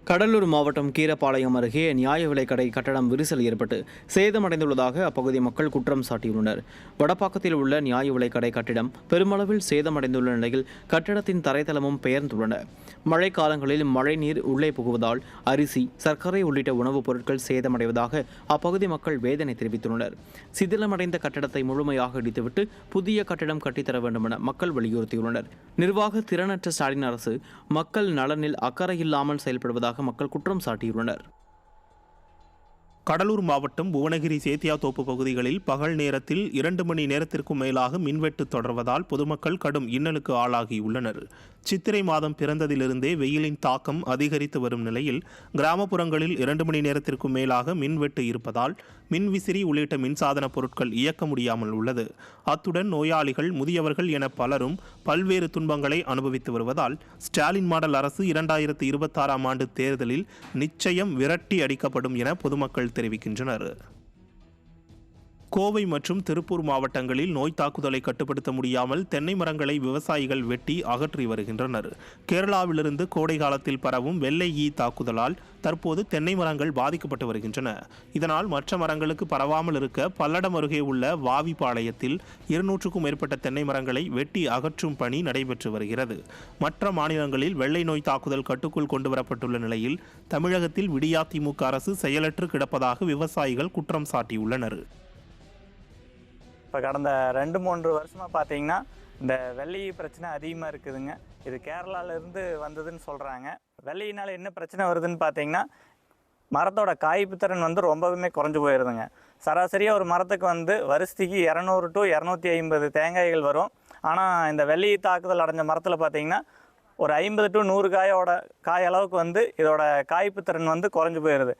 கடலூர் மாவட்டம் கீரப்பாளையம் அருகே நியாய விலைக்கடை கட்டடம் விரிசல் ஏற்பட்டு சேதமடைந்துள்ளதாக அப்பகுதி மக்கள் குற்றம் சாட்டியுள்ளனர். வடப்பாக்கத்தில் உள்ள நியாய விலைக்கடை கட்டிடம் பெருமளவில் சேதமடைந்துள்ள நிலையில் கட்டடத்தின் தரைத்தளமும் பெயர்ந்துள்ளன. மழைக்காலங்களில் மழைநீர் உள்ளே புகுவதால் அரிசி, சர்க்கரை உள்ளிட்ட உணவுப் பொருட்கள் சேதமடைவதாக அப்பகுதி மக்கள் வேதனை தெரிவித்துள்ளனர். சிதிலமடைந்த கட்டடத்தை முழுமையாக இடித்துவிட்டு புதிய கட்டிடம் கட்டித்தர வேண்டும் என மக்கள் வலியுறுத்தியுள்ளனர். நிர்வாக திறனற்ற ஸ்டாலின் அரசு மக்கள் நலனில் அக்கறையில்லாமல் செயல்படுவதாக மக்கள் குற்றம் சாட்டியுள்ளனர். கடலூர் மாவட்டம் புவனகிரி சேத்தியாத்தோப்பு பகுதிகளில் பகல் நேரத்தில் 2 மணி நேரத்திற்கும் மேலாக மின்வெட்டு தொடர்வதால் பொதுமக்கள் கடும் இன்னலுக்கு ஆளாகியுள்ளனர். சித்திரை மாதம் பிறந்ததிலிருந்தே வெயிலின் தாக்கம் அதிகரித்து வரும் நிலையில் கிராமப்புறங்களில் 2 மணி நேரத்திற்கும் மேலாக மின்வெட்டு இருப்பதால் மின்விசிறி உள்ளிட்ட மின்சாதன பொருட்கள் இயக்க முடியாமல் உள்ளது. அத்துடன் நோயாளிகள், முதியவர்கள் என பலரும் பல்வேறு துன்பங்களை அனுபவித்து வருவதால் ஸ்டாலின் மாடல் அரசு 2026ஆம் ஆண்டு தேர்தலில் நிச்சயம் விரட்டி அடிக்கப்படும் என பொதுமக்கள் தெரிவிக்கின்றனர். கோவை மற்றும் திருப்பூர் மாவட்டங்களில் நோய் தாக்குதலை கட்டுப்படுத்த முடியாமல் தென்னை மரங்களை விவசாயிகள் வெட்டி அகற்றி வருகின்றனர். கேரளாவிலிருந்து கோடை காலத்தில் பரவும் வெள்ளை ஈ தாக்குதலால் தற்போது தென்னை மரங்கள் பாதிக்கப்பட்டு வருகின்றன. இதனால் மற்ற மரங்களுக்கு பரவாமல் இருக்க பல்லடம் அருகே உள்ள வாவிப்பாளையத்தில் 200க்கும் மேற்பட்ட தென்னை மரங்களை வெட்டி அகற்றும் பணி நடைபெற்று வருகிறது. மற்ற மாநிலங்களில் வெள்ளை நோய் தாக்குதல் கட்டுக்குள் கொண்டுவரப்பட்டுள்ள நிலையில் தமிழகத்தில் விடியா திமுக அரசு செயலற்று கிடப்பதாக விவசாயிகள் குற்றம் சாட்டியுள்ளனர். இப்போ கடந்த 2-3 வருஷமாக பார்த்தீங்கன்னா இந்த வெள்ளை பிரச்சனை அதிகமாக இருக்குதுங்க. இது கேரளாவிலேருந்து வந்ததுன்னு சொல்கிறாங்க. வெள்ளையினால் என்ன பிரச்சனை வருதுன்னு பார்த்தீங்கன்னா மரத்தோட காய்ப்பு திறன் ரொம்பவுமே குறைஞ்சி போயிடுதுங்க. சராசரியாக ஒரு மரத்துக்கு வருஷத்துக்கு 200 to 250 தேங்காய்கள் வரும். ஆனால் இந்த வெள்ளை தாக்குதல் அடைஞ்ச மரத்தில் பார்த்தீங்கன்னா ஒரு 50 to 100 காய் அளவுக்கு இதோட காய்ப்பு திறன் குறைஞ்சி போயிடுது.